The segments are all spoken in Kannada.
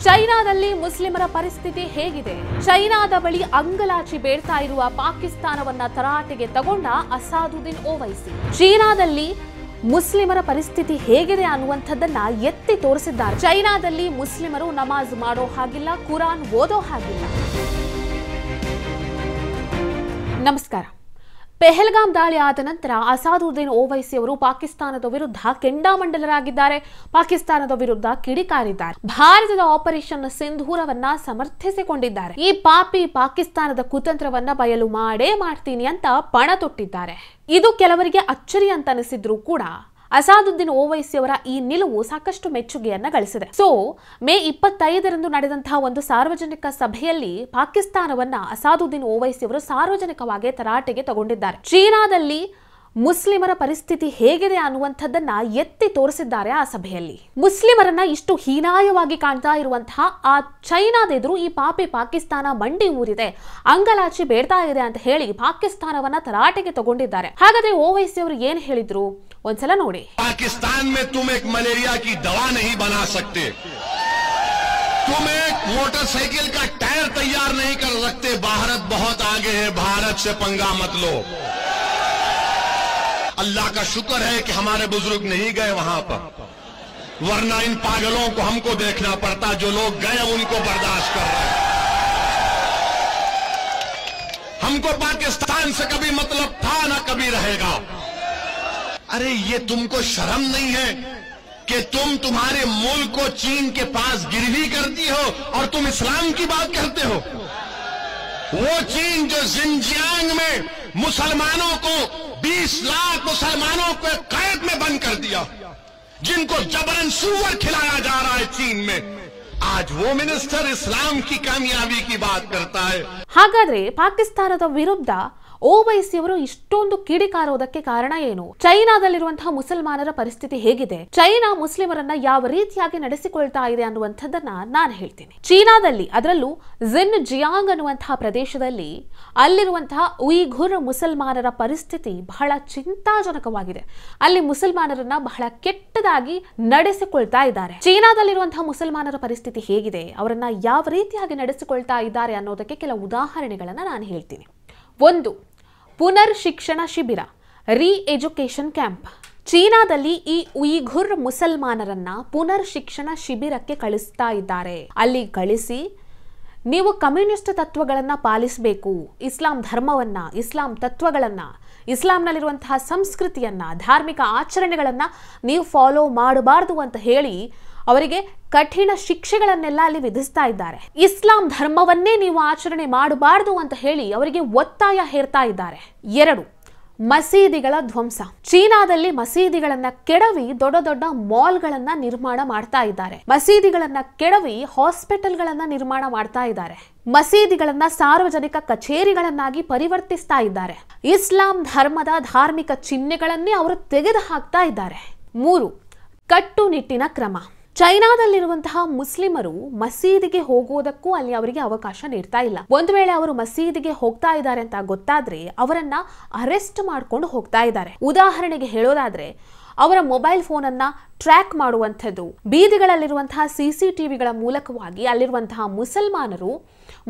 ಚೈನಾದಲ್ಲಿ ಮುಸ್ಲಿಮರ ಪರಿಸ್ಥಿತಿ ಹೇಗಿದೆ? ಚೈನಾದ ಬಳಿ ಅಂಗಲಾಚಿ ಬೇಡ್ತಾ ಇರುವ ಪಾಕಿಸ್ತಾನವನ್ನ ತರಾಟೆಗೆ ತಗೊಂಡ ಅಸಾದುದ್ದೀನ್ ಓವೈಸಿ ಚೀನಾದಲ್ಲಿ ಮುಸ್ಲಿಮರ ಪರಿಸ್ಥಿತಿ ಹೇಗಿದೆ ಅನ್ನುವಂಥದ್ದನ್ನ ಎತ್ತಿ ತೋರಿಸಿದ್ದಾರೆ. ಚೈನಾದಲ್ಲಿ ಮುಸ್ಲಿಮರು ನಮಾಜ್ ಮಾಡೋ ಹಾಗಿಲ್ಲ, ಕುರಾನ್ ಓದೋ ಹಾಗಿಲ್ಲ. ನಮಸ್ಕಾರ. ಪೆಹಲ್ಗಾಮ್ ದಾಳಿ ಆದ ನಂತರ ಅಸಾದುದ್ದೀನ್ ಓವೈಸಿ ಅವರು ಪಾಕಿಸ್ತಾನದ ವಿರುದ್ಧ ಕೆಂಡಾಮಂಡಲರಾಗಿದ್ದಾರೆ. ಪಾಕಿಸ್ತಾನದ ವಿರುದ್ಧ ಕಿಡಿಕಾರಿದ್ದಾರೆ. ಭಾರತದ ಆಪರೇಷನ್ ಸಿಂಧೂರವನ್ನ ಸಮರ್ಥಿಸಿಕೊಂಡಿದ್ದಾರೆ. ಈ ಪಾಪಿ ಪಾಕಿಸ್ತಾನದ ಕುತಂತ್ರವನ್ನ ಬಯಲು ಮಾಡೇ ಮಾಡ್ತೀನಿ ಅಂತ ಪಣ ತೊಟ್ಟಿದ್ದಾರೆ. ಇದು ಕೆಲವರಿಗೆ ಅಚ್ಚರಿ ಅಂತ ಅನಿಸಿದ್ರು ಕೂಡ ಅಸಾದುದ್ದೀನ್ ಓವೈಸಿ ಅವರ ಈ ನಿಲುವು ಸಾಕಷ್ಟು ಮೆಚ್ಚುಗೆಯನ್ನ ಗಳಿಸಿದೆ. ಮೇ 25ರಂದು ನಡೆದಂತಹ ಒಂದು ಸಾರ್ವಜನಿಕ ಸಭೆಯಲ್ಲಿ ಪಾಕಿಸ್ತಾನವನ್ನ ಅಸಾದುದ್ದೀನ್ ಓವೈಸಿ ಅವರು ಸಾರ್ವಜನಿಕವಾಗಿ ತರಾಟೆಗೆ ತಗೊಂಡಿದ್ದಾರೆ. ಚೀನಾದಲ್ಲಿ ಮುಸ್ಲಿಮರ ಪರಿಸ್ಥಿತಿ ಹೇಗಿದೆ ಅನ್ನುವಂಥದ್ದನ್ನ ಎತ್ತಿ ತೋರಿಸಿದ್ದಾರೆ. ಆ ಸಭೆಯಲ್ಲಿ ಮುಸ್ಲಿಮರನ್ನ ಇಷ್ಟು ಹೀನಾಯವಾಗಿ ಕಾಣ್ತಾ ಇರುವಂತಹ ಆ ಚೈನಾದ ಎದುರು ಈ ಪಾಪಿ ಪಾಕಿಸ್ತಾನ ಮಂಡಿ ಊರಿದೆ, ಅಂಗಲಾಚಿ ಬೇಡ್ತಾ ಇದೆ ಅಂತ ಹೇಳಿ ಪಾಕಿಸ್ತಾನವನ್ನ ತರಾಟೆಗೆ ತಗೊಂಡಿದ್ದಾರೆ. ಹಾಗಾದ್ರೆ ಓವೈಸಿ ಅವರು ಏನ್ ಹೇಳಿದ್ರು ಒಂದ್ಸಲ ನೋಡಿ. पाकिस्तान में तुम एक मलेरिया की दवा नहीं बना सकते, तुम एक मोटरसाइकिल का टायर तैयार नहीं कर सकते. भारत बहुत आगे है, भारत से पंगा मत लो. अल्लाह का शुक्र है कि हमारे बुजुर्ग नहीं गए वहां पर, वरना इन पागलों को हमको देखना पड़ता. जो लोग गए उनको बर्दाश्त कर रहे हैं. हमको पाकिस्तान से कभी मतलब था ना कभी रहेगा. अरे ये तुमको शर्म नहीं है कि तुम तुम्हारे मुल्क को चीन के पास गिरवी करती हो और तुम इस्लाम की बात करते हो? वो चीन जो जिनजियांग में मुसलमानों को 20 लाख मुसलमानों को कैद में बंद कर दिया, जिनको जबरन सूअर खिलाया जा रहा है चीन में, आज वो मिनिस्टर इस्लाम की कामयाबी की बात करता है. ಹಾಗಾದ್ರೆ ಪಾಕಿಸ್ತಾನದ ವಿರುದ್ಧ ಓವೈಸಿ ಅವರು ಇಷ್ಟೊಂದು ಕಿಡಿಕಾರೋದಕ್ಕೆ ಕಾರಣ ಏನು? ಚೈನಾದಲ್ಲಿರುವಂತಹ ಮುಸಲ್ಮಾನರ ಪರಿಸ್ಥಿತಿ ಹೇಗಿದೆ? ಚೈನಾ ಮುಸ್ಲಿಮರನ್ನ ಯಾವ ರೀತಿಯಾಗಿ ನಡೆಸಿಕೊಳ್ತಾ ಇದೆ ಅನ್ನುವಂಥದ್ದನ್ನ ನಾನು ಹೇಳ್ತೀನಿ. ಚೀನಾದಲ್ಲಿ, ಅದರಲ್ಲೂ ಜಿನ್ಜಿಯಾಂಗ್ ಅನ್ನುವಂತಹ ಪ್ರದೇಶದಲ್ಲಿ ಅಲ್ಲಿರುವಂತಹ ಉಯಿಘುರ್ ಮುಸಲ್ಮಾನರ ಪರಿಸ್ಥಿತಿ ಬಹಳ ಚಿಂತಾಜನಕವಾಗಿದೆ. ಅಲ್ಲಿ ಮುಸಲ್ಮಾನರನ್ನ ಬಹಳ ಕೆಟ್ಟದಾಗಿ ನಡೆಸಿಕೊಳ್ತಾ ಇದ್ದಾರೆ. ಚೀನಾದಲ್ಲಿರುವಂತಹ ಮುಸಲ್ಮಾನರ ಪರಿಸ್ಥಿತಿ ಹೇಗಿದೆ, ಅವರನ್ನ ಯಾವ ರೀತಿಯಾಗಿ ನಡೆಸಿಕೊಳ್ತಾ ಇದ್ದಾರೆ ಅನ್ನೋದಕ್ಕೆ ಕೆಲವು ಉದಾಹರಣೆಗಳನ್ನ ನಾನು ಹೇಳ್ತೀನಿ. 1. ಪುನರ್ ಶಿಕ್ಷಣ ಶಿಬಿರ, ರೀ ಎಜುಕೇಶನ್ ಕ್ಯಾಂಪ್. ಚೀನಾದಲ್ಲಿ ಈ ಉಯಿಘುರ್ ಮುಸಲ್ಮಾನರನ್ನ ಪುನರ್ ಶಿಕ್ಷಣ ಶಿಬಿರಕ್ಕೆ ಕಳಿಸ್ತಾ ಇದ್ದಾರೆ. ಅಲ್ಲಿ ಕಳಿಸಿ ನೀವು ಕಮ್ಯುನಿಸ್ಟ್ ತತ್ವಗಳನ್ನ ಪಾಲಿಸಬೇಕು, ಇಸ್ಲಾಂ ಧರ್ಮವನ್ನ, ಇಸ್ಲಾಂ ತತ್ವಗಳನ್ನ, ಇಸ್ಲಾಂನಲ್ಲಿರುವಂತಹ ಸಂಸ್ಕೃತಿಯನ್ನ, ಧಾರ್ಮಿಕ ಆಚರಣೆಗಳನ್ನ ನೀವು ಫಾಲೋ ಮಾಡಬಾರದು ಅಂತ ಹೇಳಿ ಅವರಿಗೆ ಕಠಿಣ ಶಿಕ್ಷೆಗಳನ್ನೆಲ್ಲ ಅಲ್ಲಿ ವಿಧಿಸ್ತಾ ಇದ್ದಾರೆ. ಇಸ್ಲಾಂ ಧರ್ಮವನ್ನೇ ನೀವು ಆಚರಣೆ ಮಾಡಬಾರದು ಅಂತ ಹೇಳಿ ಅವರಿಗೆ ಒತ್ತಾಯ ಹೇರ್ತಾ ಇದ್ದಾರೆ. 2. ಮಸೀದಿಗಳ ಧ್ವಂಸ. ಚೀನಾದಲ್ಲಿ ಮಸೀದಿಗಳನ್ನ ಕೆಡವಿ ದೊಡ್ಡ ದೊಡ್ಡ ಮಾಲ್ಗಳನ್ನ ನಿರ್ಮಾಣ ಮಾಡ್ತಾ ಇದ್ದಾರೆ. ಮಸೀದಿಗಳನ್ನ ಕೆಡವಿ ಹಾಸ್ಪಿಟಲ್ಗಳನ್ನ ನಿರ್ಮಾಣ ಮಾಡ್ತಾ ಇದ್ದಾರೆ. ಮಸೀದಿಗಳನ್ನ ಸಾರ್ವಜನಿಕ ಕಚೇರಿಗಳನ್ನಾಗಿ ಪರಿವರ್ತಿಸ್ತಾ ಇದ್ದಾರೆ. ಇಸ್ಲಾಂ ಧರ್ಮದ ಧಾರ್ಮಿಕ ಚಿಹ್ನೆಗಳನ್ನೇ ಅವರು ತೆಗೆದು ಹಾಕ್ತಾ ಇದ್ದಾರೆ. 3. ಕಟ್ಟುನಿಟ್ಟಿನ ಕ್ರಮ. ಚೈನಾದಲ್ಲಿರುವಂತಹ ಮುಸ್ಲಿಮರು ಮಸೀದಿಗೆ ಹೋಗುವುದಕ್ಕೂ ಅಲ್ಲಿ ಅವರಿಗೆ ಅವಕಾಶ ನೀಡ್ತಾ ಇಲ್ಲ. ಒಂದು ವೇಳೆ ಅವರು ಮಸೀದಿಗೆ ಹೋಗ್ತಾ ಇದ್ದಾರೆ ಅಂತ ಗೊತ್ತಾದ್ರೆ ಅವರನ್ನ ಅರೆಸ್ಟ್ ಮಾಡ್ಕೊಂಡು ಹೋಗ್ತಾ ಇದ್ದಾರೆ. ಉದಾಹರಣೆಗೆ ಹೇಳೋದಾದ್ರೆ ಅವರ ಮೊಬೈಲ್ ಫೋನ್ ಅನ್ನ ಟ್ರ್ಯಾಕ್ ಮಾಡುವಂಥದ್ದು, ಬೀದಿಗಳಲ್ಲಿರುವಂತಹ CCTVಗಳ ಮೂಲಕವಾಗಿ ಅಲ್ಲಿರುವಂತಹ ಮುಸಲ್ಮಾನರು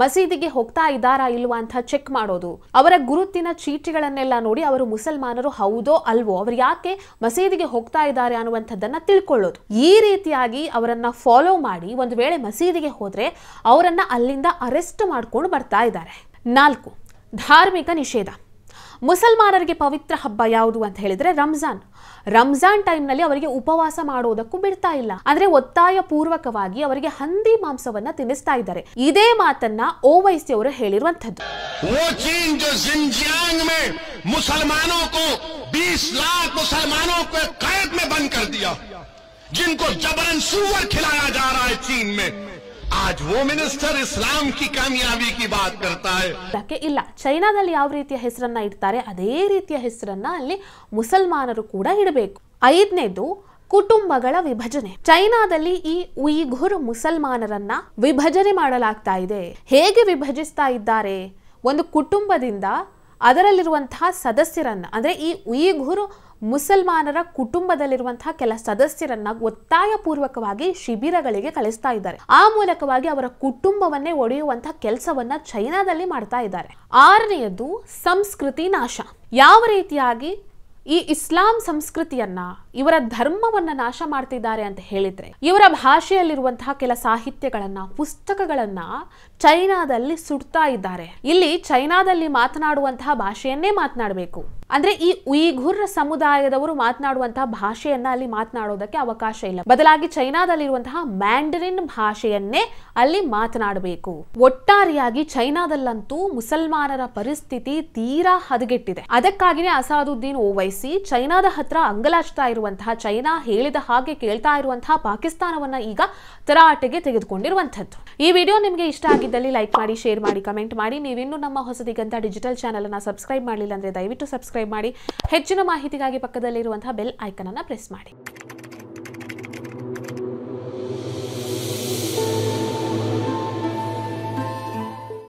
ಮಸೀದಿಗೆ ಹೋಗ್ತಾ ಇದ್ದಾರಾ ಇಲ್ವಾ ಅಂತ ಚೆಕ್ ಮಾಡೋದು, ಅವರ ಗುರುತಿನ ಚೀಟಿಗಳನ್ನೆಲ್ಲ ನೋಡಿ ಅವರು ಮುಸಲ್ಮಾನರು ಹೌದೋ ಅಲ್ವೋ, ಅವರು ಯಾಕೆ ಮಸೀದಿಗೆ ಹೋಗ್ತಾ ಇದ್ದಾರೆ ಅನ್ನುವಂಥದ್ದನ್ನ ತಿಳ್ಕೊಳ್ಳೋದು. ಈ ರೀತಿಯಾಗಿ ಅವರನ್ನ ಫಾಲೋ ಮಾಡಿ ಒಂದು ವೇಳೆ ಮಸೀದಿಗೆ ಹೋದ್ರೆ ಅವರನ್ನ ಅಲ್ಲಿಂದ ಅರೆಸ್ಟ್ ಮಾಡ್ಕೊಂಡು ಬರ್ತಾ ಇದ್ದಾರೆ. 4. ಧಾರ್ಮಿಕ ನಿಷೇಧ. ಮುಸಲ್ಮಾನರಿಗೆ ಪವಿತ್ರ ಹಬ್ಬ ಯಾವುದು ಅಂತ ಹೇಳಿದ್ರೆ ರಂಜಾನ್ ಟೈಮ್ನಲ್ಲಿ ಅವರಿಗೆ ಉಪವಾಸ ಮಾಡೋದಕ್ಕೂ ಬಿಡ್ತಾ ಇಲ್ಲ. ಅಂದ್ರೆ ಒತ್ತಾಯ ಪೂರ್ವಕವಾಗಿ ಅವರಿಗೆ ಹಂದಿ ಮಾಂಸವನ್ನ ತಿನ್ನಿಸ್ತಾ ಇದ್ದಾರೆ. ಇದೇ ಮಾತನ್ನ ಓವೈಸಿ ಅವರು ಹೇಳಿರುವಂತದ್ದು. ಮುಸಲ್ಮಾನों को 20 लाख मुसलमानों को कैद में बंद कर दिया, जिनको जबरन सूअर खिलाया जा रहा है चीन में, आज वो मिनिस्टर इस्लाम की कामयाबी की बात करता है. ಇಲ್ಲ, ಚೈನಾದಲ್ಲಿ ಯಾವ ರೀತಿಯ ಹೆಸರನ್ನ ಇಡ್ತಾರೆ ಅದೇ ರೀತಿಯ ಹೆಸರನ್ನ ಅಲ್ಲಿ ಮುಸಲ್ಮಾನರು ಕೂಡ ಇಡಬೇಕು. 5ನೇದು ಕುಟುಂಬಗಳ ವಿಭಜನೆ. ಚೈನಾದಲ್ಲಿ ಈ ಉಯಿಘುರ್ ಮುಸಲ್ಮಾನರನ್ನ ವಿಭಜನೆ ಮಾಡಲಾಗ್ತಾ ಇದೆ. ಹೇಗೆ ವಿಭಜಿಸ್ತಾ ಇದ್ದಾರೆ? ಒಂದು ಕುಟುಂಬದಿಂದ ಅದರಲ್ಲಿರುವಂತಹ ಸದಸ್ಯರನ್ನ, ಅಂದ್ರೆ ಈ ಉಯಿಘುರ್ ಮುಸಲ್ಮಾನರ ಕುಟುಂಬದಲ್ಲಿರುವಂತಹ ಕೆಲ ಸದಸ್ಯರನ್ನ ಒತ್ತಾಯಪೂರ್ವಕವಾಗಿ ಶಿಬಿರಗಳಿಗೆ ಕಳಿಸ್ತಾ ಇದ್ದಾರೆ. ಆ ಮೂಲಕವಾಗಿ ಅವರ ಕುಟುಂಬವನ್ನೇ ಒಡೆಯುವಂತಹ ಕೆಲಸವನ್ನ ಚೈನಾದಲ್ಲಿ ಮಾಡ್ತಾ ಇದ್ದಾರೆ. 6ನೇಯದು ಸಂಸ್ಕೃತಿ ನಾಶ. ಯಾವ ರೀತಿಯಾಗಿ ಈ ಇಸ್ಲಾಂ ಸಂಸ್ಕೃತಿಯನ್ನ, ಇವರ ಧರ್ಮವನ್ನ ನಾಶ ಮಾಡ್ತಿದ್ದಾರೆ ಅಂತ ಹೇಳಿದ್ರೆ, ಇವರ ಭಾಷೆಯಲ್ಲಿರುವಂತಹ ಕೆಲ ಸಾಹಿತ್ಯಗಳನ್ನ, ಪುಸ್ತಕಗಳನ್ನ ಚೈನಾದಲ್ಲಿ ಸುಡ್ತಾ ಇದ್ದಾರೆ. ಇಲ್ಲಿ ಚೈನಾದಲ್ಲಿ ಮಾತನಾಡುವಂತಹ ಭಾಷೆಯನ್ನೇ ಮಾತನಾಡಬೇಕು. ಅಂದ್ರೆ ಈ ಉಯಿಘುರ್ ಸಮುದಾಯದವರು ಮಾತನಾಡುವಂತಹ ಭಾಷೆಯನ್ನ ಅಲ್ಲಿ ಮಾತನಾಡೋದಕ್ಕೆ ಅವಕಾಶ ಇಲ್ಲ. ಬದಲಾಗಿ ಚೈನಾದಲ್ಲಿರುವಂತಹ ಮ್ಯಾಂಡರಿನ್ ಭಾಷೆಯನ್ನೇ ಅಲ್ಲಿ ಮಾತನಾಡಬೇಕು. ಒಟ್ಟಾರೆಯಾಗಿ ಚೈನಾದಲ್ಲಂತೂ ಮುಸಲ್ಮಾನರ ಪರಿಸ್ಥಿತಿ ತೀರಾ ಹದಗೆಟ್ಟಿದೆ. ಅದಕ್ಕಾಗಿನೇ ಅಸಾದುದ್ದೀನ್ ಓವೈಸಿ ಚೈನಾದ ಹತ್ರ ಅಂಗಲಾಚ್ತಾ ಇರುವಂತಹ, ಚೈನಾ ಹೇಳಿದ ಹಾಗೆ ಕೇಳ್ತಾ ಇರುವಂತಹ ಪಾಕಿಸ್ತಾನವನ್ನ ಈಗ ತರಾಟೆಗೆ ತೆಗೆದುಕೊಂಡಿರುವಂತದ್ದು. ಈ ವಿಡಿಯೋ ನಿಮಗೆ ಇಷ್ಟ ಆಗಿದ್ದಲ್ಲಿ ಲೈಕ್ ಮಾಡಿ, ಶೇರ್ ಮಾಡಿ, ಕಮೆಂಟ್ ಮಾಡಿ. ನೀವಿನ್ನೂ ನಮ್ಮ ಹೊಸದಿಗಂತ ಡಿಜಿಟಲ್ ಚಾನೆಲ್ ಅನ್ನ ಸಬ್ಸ್ಕ್ರೈಬ್ ಮಾಡಲಿಲ್ಲ ಅಂದ್ರೆ ದಯವಿಟ್ಟು ಸಬ್ಸ್ಕ್ರೈಬ್ ಮಾಡಿ. ಹೆಚ್ಚಿನ ಮಾಹಿತಿಗಾಗಿ ಪಕ್ಕದಲ್ಲಿರುವಂತಹ ಬೆಲ್ ಐಕನ್ ಅನ್ನ ಪ್ರೆಸ್ ಮಾಡಿ.